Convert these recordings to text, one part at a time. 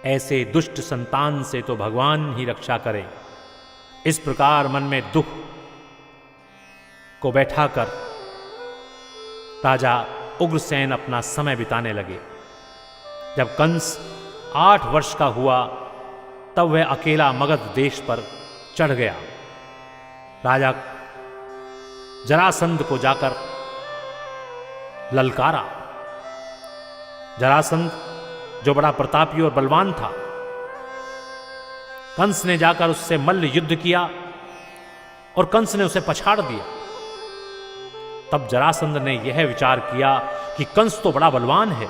ऐसे दुष्ट संतान से तो भगवान ही रक्षा करे। इस प्रकार मन में दुख को बैठाकर राजा उग्रसेन अपना समय बिताने लगे। जब कंस 8 वर्ष का हुआ तब वह अकेला मगध देश पर चढ़ गया। राजा जरासंध को जाकर ललकारा। जरासंध जो बड़ा प्रतापी और बलवान था, कंस ने जाकर उससे मल्ल युद्ध किया और कंस ने उसे पछाड़ दिया। तब जरासंध ने यह विचार किया कि कंस तो बड़ा बलवान है,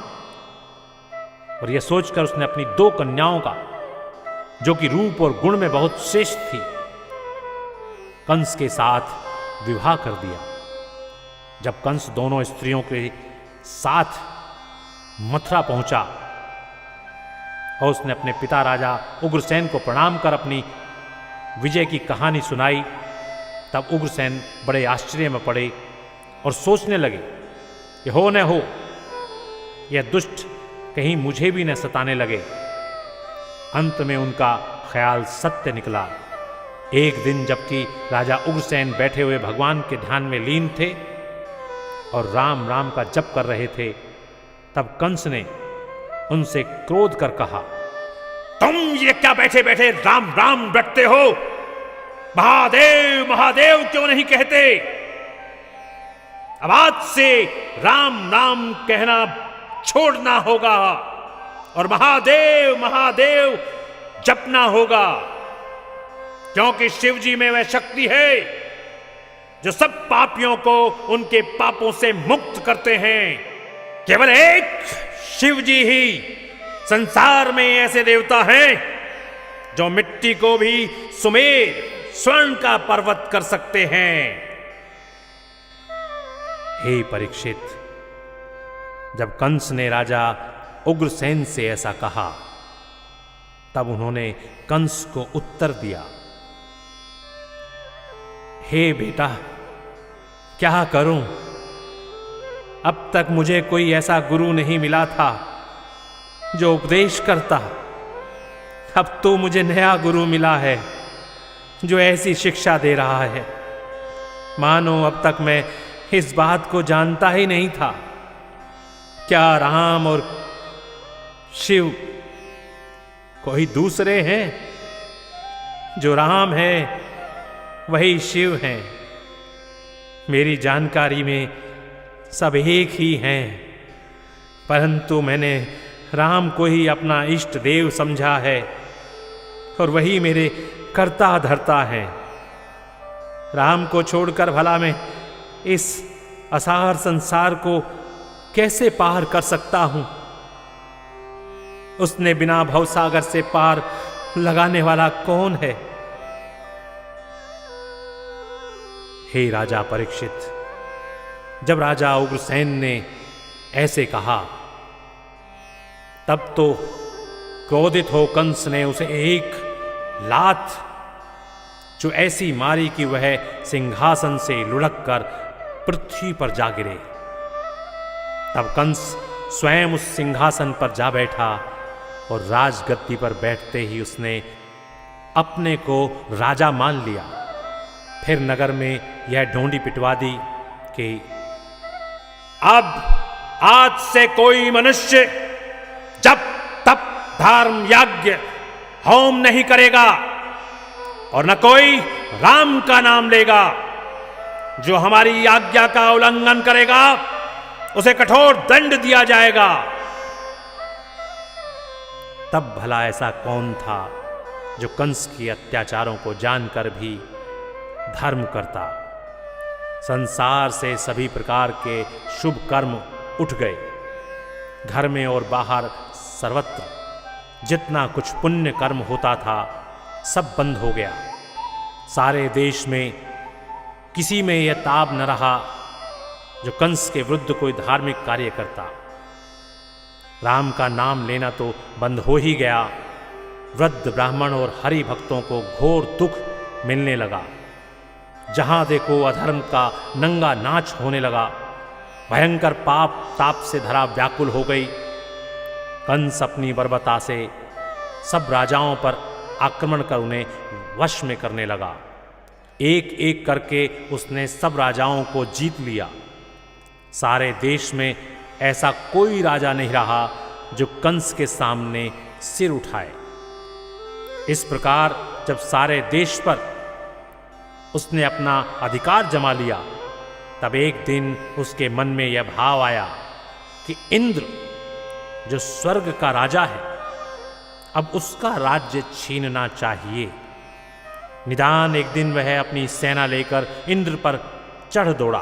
और यह सोचकर उसने अपनी 2 कन्याओं का, जो कि रूप और गुण में बहुत श्रेष्ठ थी, कंस के साथ विवाह कर दिया। जब कंस दोनों स्त्रियों के साथ मथुरा पहुंचा और उसने अपने पिता राजा उग्रसेन को प्रणाम कर अपनी विजय की कहानी सुनाई, तब उग्रसेन बड़े आश्चर्य में पड़े और सोचने लगे कि हो न हो यह दुष्ट कहीं मुझे भी न सताने लगे। अंत में उनका ख्याल सत्य निकला। एक दिन जबकि राजा उग्रसेन बैठे हुए भगवान के ध्यान में लीन थे और राम राम का जप कर रहे थे, तब कंस ने उनसे क्रोध कर कहा, तुम ये क्या बैठे बैठे राम राम रटते हो? महादेव महादेव क्यों नहीं कहते? अब आज से राम राम कहना छोड़ना होगा और महादेव महादेव जपना होगा, क्योंकि शिव जी में वह शक्ति है जो सब पापियों को उनके पापों से मुक्त करते हैं। केवल एक शिव जी ही संसार में ऐसे देवता हैं जो मिट्टी को भी सुमेर स्वर्ण का पर्वत कर सकते हैं। हे परीक्षित, जब कंस ने राजा उग्रसेन से ऐसा कहा, तब उन्होंने कंस को उत्तर दिया, हे बेटा, क्या करूं? अब तक मुझे कोई ऐसा गुरु नहीं मिला था जो उपदेश करता। अब तो मुझे नया गुरु मिला है जो ऐसी शिक्षा दे रहा है, मानो अब तक मैं इस बात को जानता ही नहीं था। क्या राम और शिव कोई दूसरे हैं? जो राम है वही शिव हैं। मेरी जानकारी में सब एक ही हैं, परंतु मैंने राम को ही अपना इष्ट देव समझा है और वही मेरे कर्ता धर्ता है। राम को छोड़कर भला मैं इस असार संसार को कैसे पार कर सकता हूं? उसने बिना भवसागर से पार लगाने वाला कौन है? हे राजा परीक्षित, जब राजा उग्रसेन ने ऐसे कहा, तब तो क्रोधित हो कंस ने उसे एक लात जो ऐसी मारी कि वह सिंहासन से लुढ़क कर पृथ्वी पर जा गिरे। तब कंस स्वयं उस सिंहासन पर जा बैठा और राजगद्दी पर बैठते ही उसने अपने को राजा मान लिया। फिर नगर में यह ढोंडी पिटवा दी कि अब आज से कोई मनुष्य जब तप धर्म यज्ञ होम नहीं करेगा और न कोई राम का नाम लेगा। जो हमारी आज्ञा का उल्लंघन करेगा उसे कठोर दंड दिया जाएगा। तब भला ऐसा कौन था जो कंस के अत्याचारों को जानकर भी धर्म करता। संसार से सभी प्रकार के शुभ कर्म उठ गए। घर में और बाहर सर्वत्र जितना कुछ पुण्य कर्म होता था सब बंद हो गया। सारे देश में किसी में यह ताब न रहा जो कंस के विरुद्ध कोई धार्मिक कार्य करता। राम का नाम लेना तो बंद हो ही गया। वृद्ध ब्राह्मण और हरि भक्तों को घोर दुख मिलने लगा। जहां देखो अधर्म का नंगा नाच होने लगा। भयंकर पाप ताप से धरा व्याकुल हो गई। कंस अपनी बर्बरता से सब राजाओं पर आक्रमण कर उन्हें वश में करने लगा। एक एक करके उसने सब राजाओं को जीत लिया। सारे देश में ऐसा कोई राजा नहीं रहा जो कंस के सामने सिर उठाए। इस प्रकार जब सारे देश पर उसने अपना अधिकार जमा लिया, तब एक दिन उसके मन में यह भाव आया कि इंद्र जो स्वर्ग का राजा है, अब उसका राज्य छीनना चाहिए। निदान एक दिन वह अपनी सेना लेकर इंद्र पर चढ़ दौड़ा,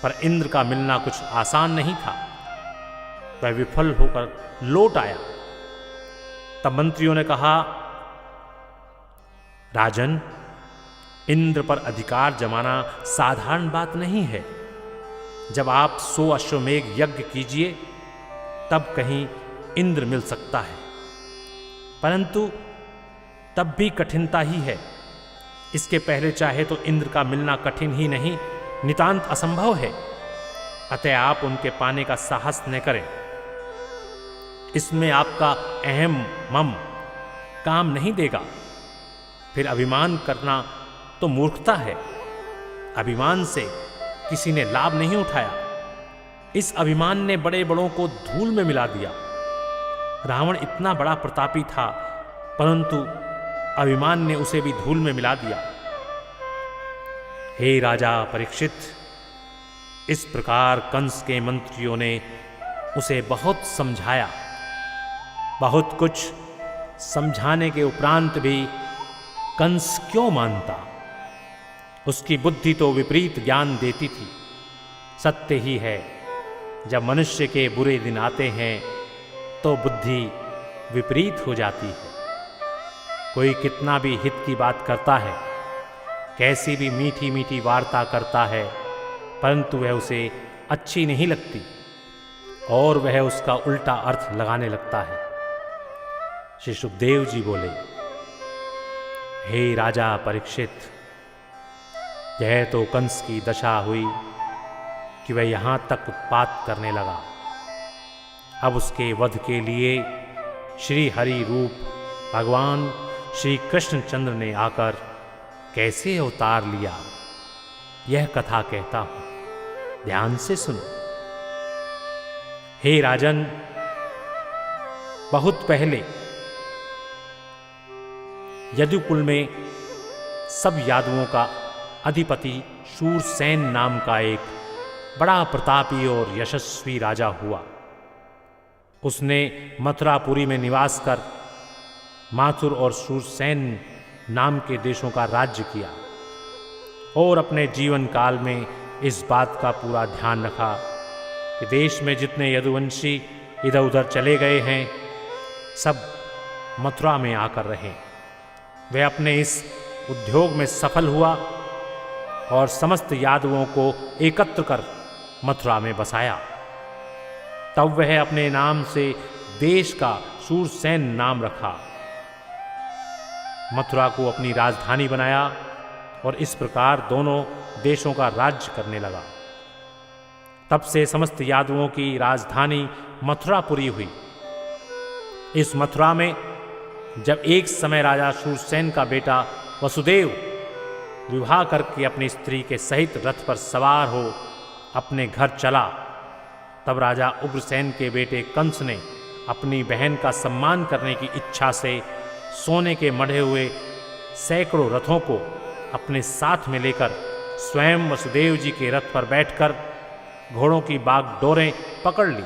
पर इंद्र का मिलना कुछ आसान नहीं था। वह विफल होकर लौट आया। तब मंत्रियों ने कहा, राजन, इंद्र पर अधिकार जमाना साधारण बात नहीं है। जब आप 100 अश्वमेघ यज्ञ कीजिए तब कहीं इंद्र मिल सकता है, परंतु तब भी कठिनता ही है। इसके पहले चाहे तो इंद्र का मिलना कठिन ही नहीं, नितांत असंभव है। अतः आप उनके पाने का साहस न करें। इसमें आपका अहम मम काम नहीं देगा। फिर अभिमान करना तो मूर्खता है। अभिमान से किसी ने लाभ नहीं उठाया। इस अभिमान ने बड़े बड़ों को धूल में मिला दिया। रावण इतना बड़ा प्रतापी था, परंतु अभिमान ने उसे भी धूल में मिला दिया। हे राजा परीक्षित, इस प्रकार कंस के मंत्रियों ने उसे बहुत समझाया। बहुत कुछ समझाने के उपरांत भी कंस क्यों मानता? उसकी बुद्धि तो विपरीत ज्ञान देती थी। सत्य ही है, जब मनुष्य के बुरे दिन आते हैं तो बुद्धि विपरीत हो जाती है। कोई कितना भी हित की बात करता है, कैसी भी मीठी मीठी वार्ता करता है, परंतु वह उसे अच्छी नहीं लगती और वह उसका उल्टा अर्थ लगाने लगता है। श्री सुखदेव जी बोले, हे राजा परीक्षित, यह तो कंस की दशा हुई कि वह यहां तक उत्पात करने लगा। अब उसके वध के लिए श्री हरि रूप भगवान श्री कृष्णचंद्र ने आकर कैसे अवतार लिया, यह कथा कहता हूं, ध्यान से सुनो। हे राजन, बहुत पहले यदुकुल में सब यादवों का अधिपति शूरसेन नाम का एक बड़ा प्रतापी और यशस्वी राजा हुआ। उसने मथुरापुरी में निवास कर माथुर और शूरसेन नाम के देशों का राज्य किया और अपने जीवन काल में इस बात का पूरा ध्यान रखा कि देश में जितने यदुवंशी इधर उधर चले गए हैं, सब मथुरा में आकर रहें। वह अपने इस उद्योग में सफल हुआ और समस्त यादवों को एकत्र कर मथुरा में बसाया। तब वह अपने नाम से देश का शूरसेन नाम रखा, मथुरा को अपनी राजधानी बनाया और इस प्रकार दोनों देशों का राज्य करने लगा। तब से समस्त यादवों की राजधानी मथुरापुरी हुई। इस मथुरा में जब एक समय राजा शूरसेन का बेटा वसुदेव विवाह करके अपनी स्त्री के सहित रथ पर सवार हो अपने घर चला, तब राजा उग्रसेन के बेटे कंस ने अपनी बहन का सम्मान करने की इच्छा से सोने के मढ़े हुए सैकड़ों रथों को अपने साथ में लेकर स्वयं वसुदेव जी के रथ पर बैठकर घोड़ों की बागडोरें पकड़ ली।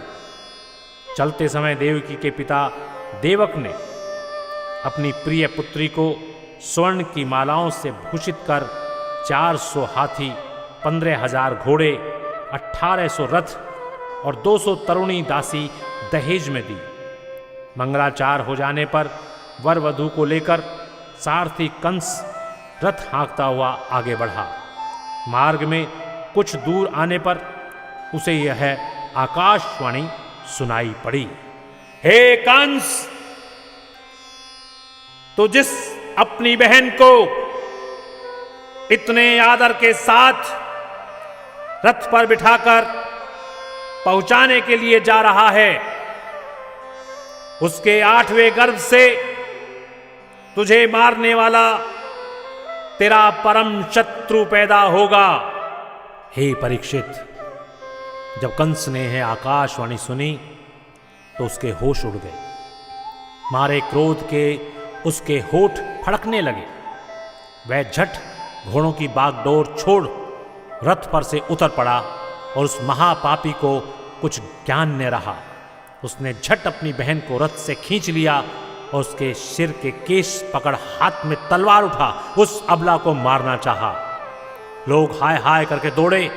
चलते समय देवकी के पिता देवक ने अपनी प्रिय पुत्री को स्वर्ण की मालाओं से भूषित कर 400 हाथी, 15,000 घोड़े, 1800 रथ और 200 तरुणी दासी दहेज में दी। मंगलाचार हो जाने पर वर वधू को लेकर सारथी कंस रथ हाँकता हुआ आगे बढ़ा। मार्ग में कुछ दूर आने पर उसे यह आकाशवाणी सुनाई पड़ी, हे कंस, तो जिस अपनी बहन को इतने आदर के साथ रथ पर बिठाकर पहुंचाने के लिए जा रहा है, उसके 8वें गर्भ से तुझे मारने वाला तेरा परम शत्रु पैदा होगा। हे परीक्षित, जब कंस ने यह आकाशवाणी सुनी तो उसके होश उड़ गए। मारे क्रोध के उसके होठ फड़कने लगे। वह झट घोड़ों की बागडोर छोड़ रथ पर से उतर पड़ा और उस महापापी को कुछ ज्ञान न रहा। उसने झट अपनी बहन को रथ से खींच लिया और उसके सिर के केश पकड़ हाथ में तलवार उठा उस अबला को मारना चाहा। लोग हाय हाय करके दौड़े।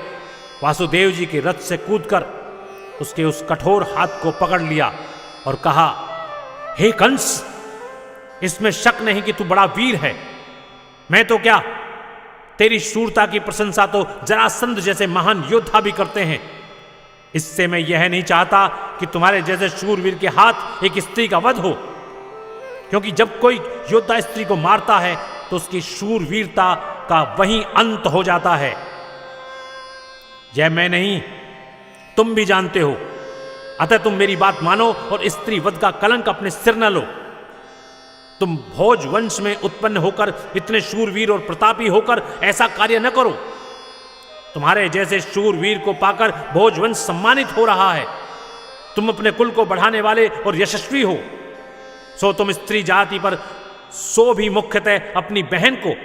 वासुदेव जी के रथ से कूदकर उसके उस कठोर हाथ को पकड़ लिया और कहा, हे कंस, इसमें शक नहीं कि तू बड़ा वीर है। मैं तो क्या, तेरी शूरता की प्रशंसा तो जरासंध जैसे महान योद्धा भी करते हैं। इससे मैं यह नहीं चाहता कि तुम्हारे जैसे शूरवीर के हाथ एक स्त्री का वध हो, क्योंकि जब कोई योद्धा स्त्री को मारता है तो उसकी शूरवीरता का वहीं अंत हो जाता है। यह मैं नहीं, तुम भी जानते हो। अतः तुम मेरी बात मानो और स्त्री वध का कलंक अपने सिर न लो। तुम भोज वंश में उत्पन्न होकर इतने शूरवीर और प्रतापी होकर ऐसा कार्य न करो। तुम्हारे जैसे शूरवीर को पाकर भोज वंश सम्मानित हो रहा है। तुम अपने कुल को बढ़ाने वाले और यशस्वी हो। सो तुम स्त्री जाति पर सो भी मुख्यतः अपनी बहन को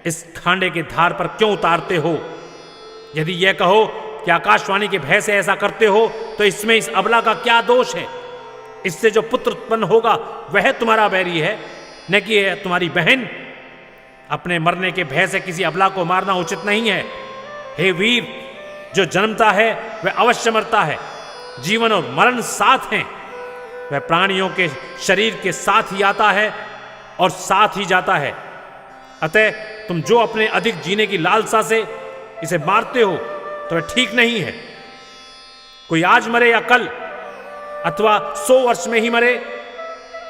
इस खांडे के धार पर क्यों उतारते हो? यदि यह कहो कि आकाशवाणी के भय से ऐसा करते हो तो इसमें इस अबला का क्या दोष है? इससे जो पुत्र उत्पन्न होगा वह तुम्हारा बैरी है, न कि तुम्हारी बहन। अपने मरने के भय से किसी अबला को मारना उचित नहीं है। हे वीर, जो जन्मता है वह अवश्य मरता है। जीवन और मरण साथ हैं। वह प्राणियों के शरीर के साथ ही आता है और साथ ही जाता है। अतः तुम जो अपने अधिक जीने की लालसा से इसे मारते हो तो वह ठीक नहीं है। कोई आज मरे या कल अथवा 100 वर्ष में ही मरे,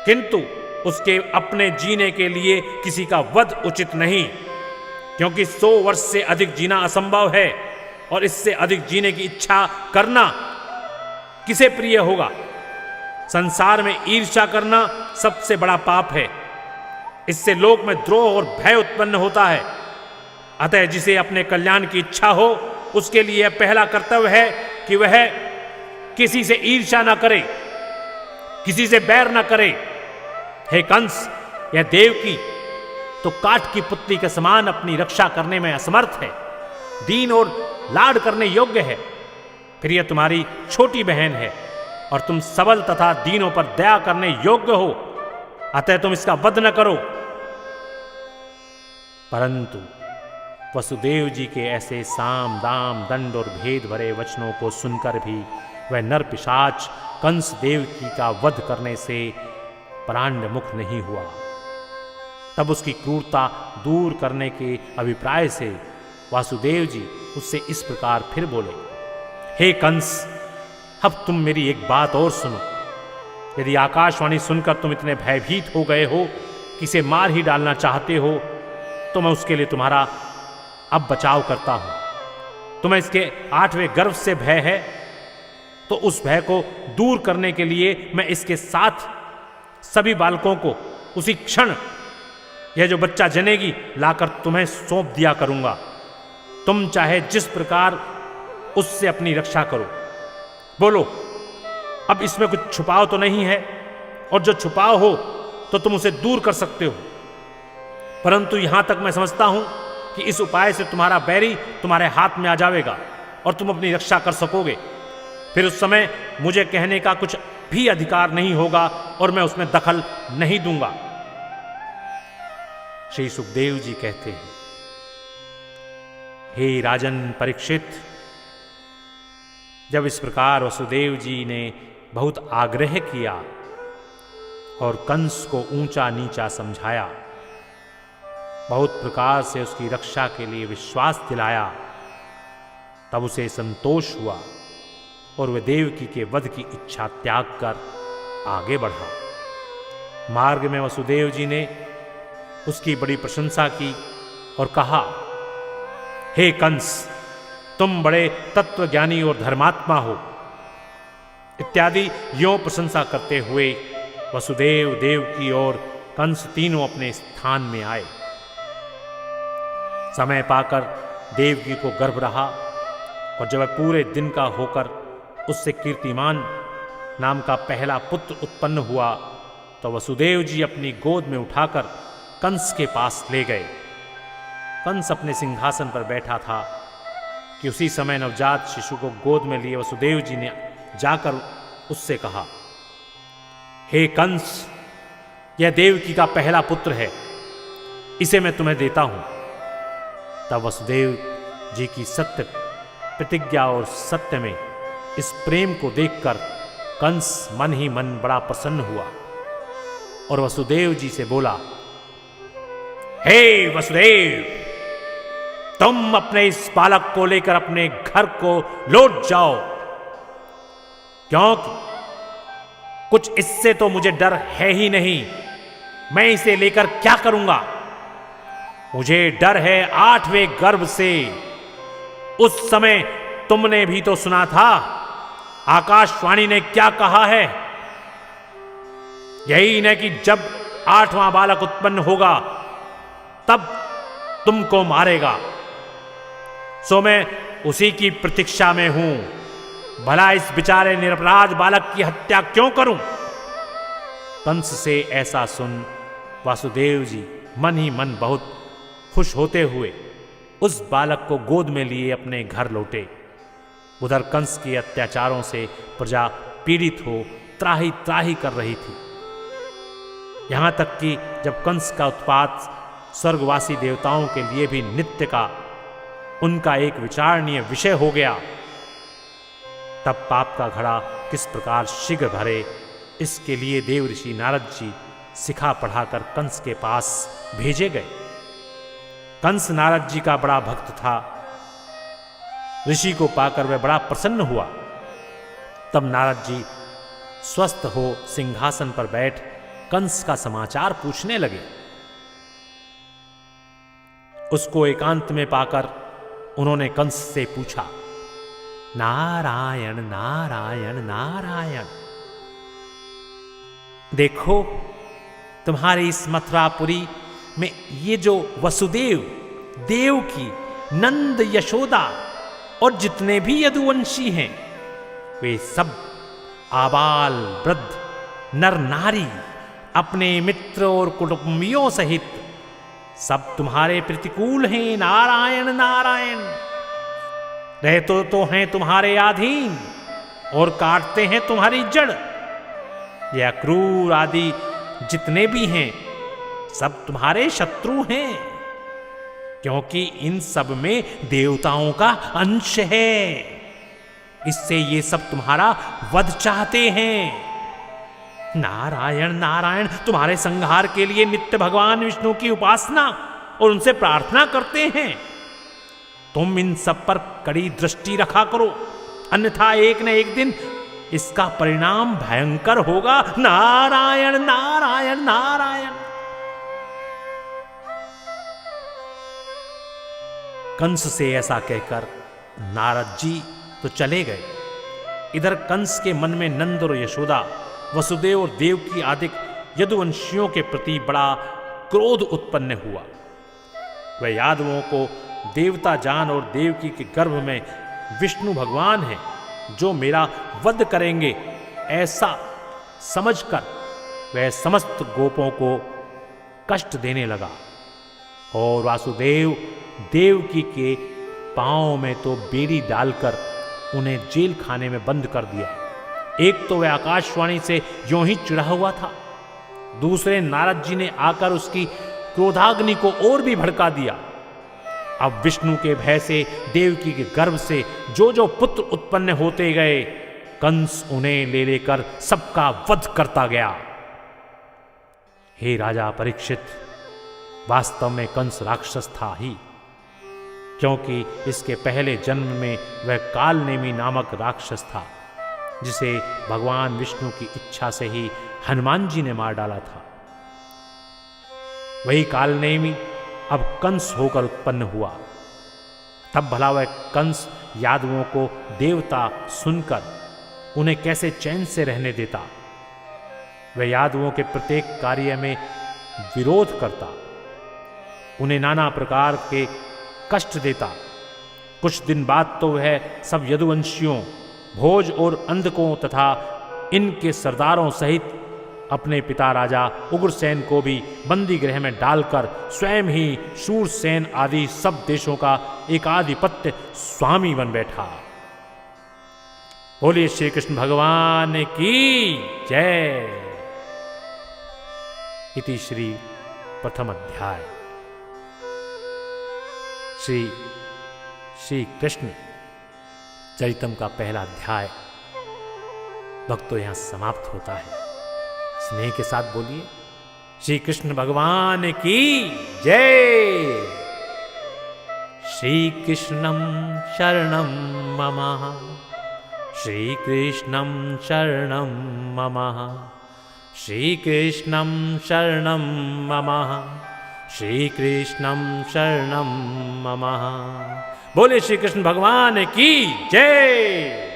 किंतु उसके अपने जीने के लिए किसी का वध उचित नहीं, क्योंकि 100 वर्ष से अधिक जीना असंभव है और इससे अधिक जीने की इच्छा करना किसे प्रिय होगा? संसार में ईर्ष्या करना सबसे बड़ा पाप है। इससे लोक में द्रोह और भय उत्पन्न होता है। अतः जिसे अपने कल्याण की इच्छा हो उसके लिए यह पहला कर्तव्य है कि वह किसी से ईर्ष्या न करे, किसी से बैर न करे। हे कंस, यह देवकी तो काठ की पुतली के समान अपनी रक्षा करने में असमर्थ है, दीन और लाड करने योग्य है। फिर यह तुम्हारी छोटी बहन है और तुम सबल तथा दीनों पर दया करने योग्य हो। अतः तुम इसका वध न करो। परंतु वसुदेव जी के ऐसे साम दाम दंड और भेद भरे वचनों को सुनकर भी वह नर पिशाच कंस देवकी का वध करने से प्राणमुख नहीं हुआ। तब उसकी क्रूरता दूर करने के अभिप्राय से वासुदेव जी उससे इस प्रकार फिर बोले, हे कंस, अब तुम मेरी एक बात और सुनो। यदि आकाशवाणी सुनकर तुम इतने भयभीत हो गए हो कि इसे मार ही डालना चाहते हो, तो मैं उसके लिए तुम्हारा अब बचाव करता हूं। तुम्हें इसके 8वें गर्भ से भय है, तो उस भय को दूर करने के लिए मैं इसके साथ सभी बालकों को उसी क्षण यह जो बच्चा जनेगी लाकर तुम्हें सौंप दिया करूंगा। तुम चाहे जिस प्रकार उससे अपनी रक्षा करो। बोलो, अब इसमें कुछ छुपाव तो नहीं है, और जो छुपाव हो तो तुम उसे दूर कर सकते हो। परंतु यहां तक मैं समझता हूं कि इस उपाय से तुम्हारा बैरी तुम्हारे हाथ में आ जाएगा और तुम अपनी रक्षा कर सकोगे। फिर उस समय मुझे कहने का कुछ भी अधिकार नहीं होगा और मैं उसमें दखल नहीं दूंगा। श्री सुखदेव जी कहते हैं, हे राजन परीक्षित, जब इस प्रकार वसुदेव जी ने बहुत आग्रह किया और कंस को ऊंचा नीचा समझाया, बहुत प्रकार से उसकी रक्षा के लिए विश्वास दिलाया, तब उसे संतोष हुआ और वह देवकी के वध की इच्छा त्याग कर आगे बढ़ा। मार्ग में वसुदेव जी ने उसकी बड़ी प्रशंसा की और कहा, हे कंस, तुम बड़े तत्वज्ञानी और धर्मात्मा हो, इत्यादि यों प्रशंसा करते हुए वसुदेव, देवकी और कंस तीनों अपने स्थान में आए। समय पाकर देवकी को गर्भ रहा और जब वह पूरे दिन का होकर उससे कीर्तिमान नाम का पहला पुत्र उत्पन्न हुआ तो वसुदेव जी अपनी गोद में उठाकर कंस के पास ले गए। कंस अपने सिंहासन पर बैठा था कि उसी समय नवजात शिशु को गोद में लिए वसुदेव जी ने जाकर उससे कहा, हे कंस, यह देवकी का पहला पुत्र है, इसे मैं तुम्हें देता हूं। तब वसुदेव जी की सत्य प्रतिज्ञा और सत्य में इस प्रेम को देखकर कंस मन ही मन बड़ा प्रसन्न हुआ और वसुदेव जी से बोला, हे वसुदेव, तुम अपने इस बालक को लेकर अपने घर को लौट जाओ, क्योंकि कुछ इससे तो मुझे डर है ही नहीं। मैं इसे लेकर क्या करूंगा? मुझे डर है 8वें गर्भ से। उस समय तुमने भी तो सुना था आकाशवाणी ने क्या कहा है, यही न कि जब 8वां बालक उत्पन्न होगा तब तुमको मारेगा। सो मैं उसी की प्रतीक्षा में हूं। भला इस बेचारे निरपराध बालक की हत्या क्यों करूं? कंस से ऐसा सुन वासुदेव जी मन ही मन बहुत खुश होते हुए उस बालक को गोद में लिए अपने घर लौटे। उधर कंस के अत्याचारों से प्रजा पीड़ित हो त्राही त्राही कर रही थी। यहां तक कि जब कंस का उत्पात स्वर्गवासी देवताओं के लिए भी नित्य का उनका एक विचारणीय विषय हो गया, तब पाप का घड़ा किस प्रकार शीघ्र भरे, इसके लिए देव ऋषि नारद जी सिखा पढ़ाकर कंस के पास भेजे गए। कंस नारद जी का बड़ा भक्त था। ऋषि को पाकर वह बड़ा प्रसन्न हुआ। तब नारद जी स्वस्थ हो सिंहासन पर बैठ कंस का समाचार पूछने लगे। उसको एकांत में पाकर उन्होंने कंस से पूछा, नारायण नारायण नारायण, देखो तुम्हारी इस मथुरापुरी में ये जो वसुदेव, देवकी, नंद, यशोदा और जितने भी यदुवंशी हैं, वे सब आबाल वृद्ध नर नारी अपने मित्र और कुटुंबियों सहित सब तुम्हारे प्रतिकूल हैं। नारायण नारायण, रहते तो हैं तुम्हारे अधीन और काटते हैं तुम्हारी जड़। यह क्रूर आदि जितने भी हैं सब तुम्हारे शत्रु हैं, क्योंकि इन सब में देवताओं का अंश है। इससे ये सब तुम्हारा वध चाहते हैं। नारायण नारायण, तुम्हारे संहार के लिए नित्य भगवान विष्णु की उपासना और उनसे प्रार्थना करते हैं। तुम इन सब पर कड़ी दृष्टि रखा करो, अन्यथा एक न एक दिन इसका परिणाम भयंकर होगा। नारायण नारायण नारायण। कंस से ऐसा कहकर नारद जी तो चले गए। इधर कंस के मन में नंद और यशोदा, वसुदेव और देवकी आदि यदुवंशियों के प्रति बड़ा क्रोध उत्पन्न हुआ। वह यादवों को देवता जान और देवकी के गर्भ में विष्णु भगवान है जो मेरा वध करेंगे, ऐसा समझकर वह समस्त गोपों को कष्ट देने लगा और वासुदेव देवकी के पांव में तो बेड़ी डालकर उन्हें जेल खाने में बंद कर दिया। एक तो वह आकाशवाणी से यूं ही चिढ़ा हुआ था, दूसरे नारद जी ने आकर उसकी क्रोधाग्नि को और भी भड़का दिया। अब विष्णु के भय से देवकी के गर्भ से जो जो पुत्र उत्पन्न होते गए, कंस उन्हें ले लेकर सबका वध करता गया। हे राजा परीक्षित, वास्तव में कंस राक्षस था ही, क्योंकि इसके पहले जन्म में वह कालनेमी नामक राक्षस था, जिसे भगवान विष्णु की इच्छा से ही हनुमान जी ने मार डाला था। वही कालनेमी अब कंस होकर उत्पन्न हुआ। तब भला वह कंस यादवों को देवता सुनकर उन्हें कैसे चैन से रहने देता। वह यादवों के प्रत्येक कार्य में विरोध करता, उन्हें नाना प्रकार के कष्ट देता। कुछ दिन बाद तो वह सब यदुवंशियों, भोज और अंधकों तथा इनके सरदारों सहित अपने पिता राजा उग्रसेन को भी बंदी गृह में डालकर स्वयं ही शूरसेन आदि सब देशों का एकाधिपत्य स्वामी बन बैठा। बोलिए श्री कृष्ण भगवान की जय। इति श्री प्रथम अध्याय श्री कृष्ण चरितम का पहला अध्याय भक्तों यहां समाप्त होता है। स्नेह के साथ बोलिए श्री कृष्ण भगवान की जय। श्री कृष्णं शरणं मम, श्री कृष्णं शरणं मम, श्री कृष्णं शरणं मम, श्री कृष्णं शरणं मम। बोले श्री कृष्ण भगवान की जय।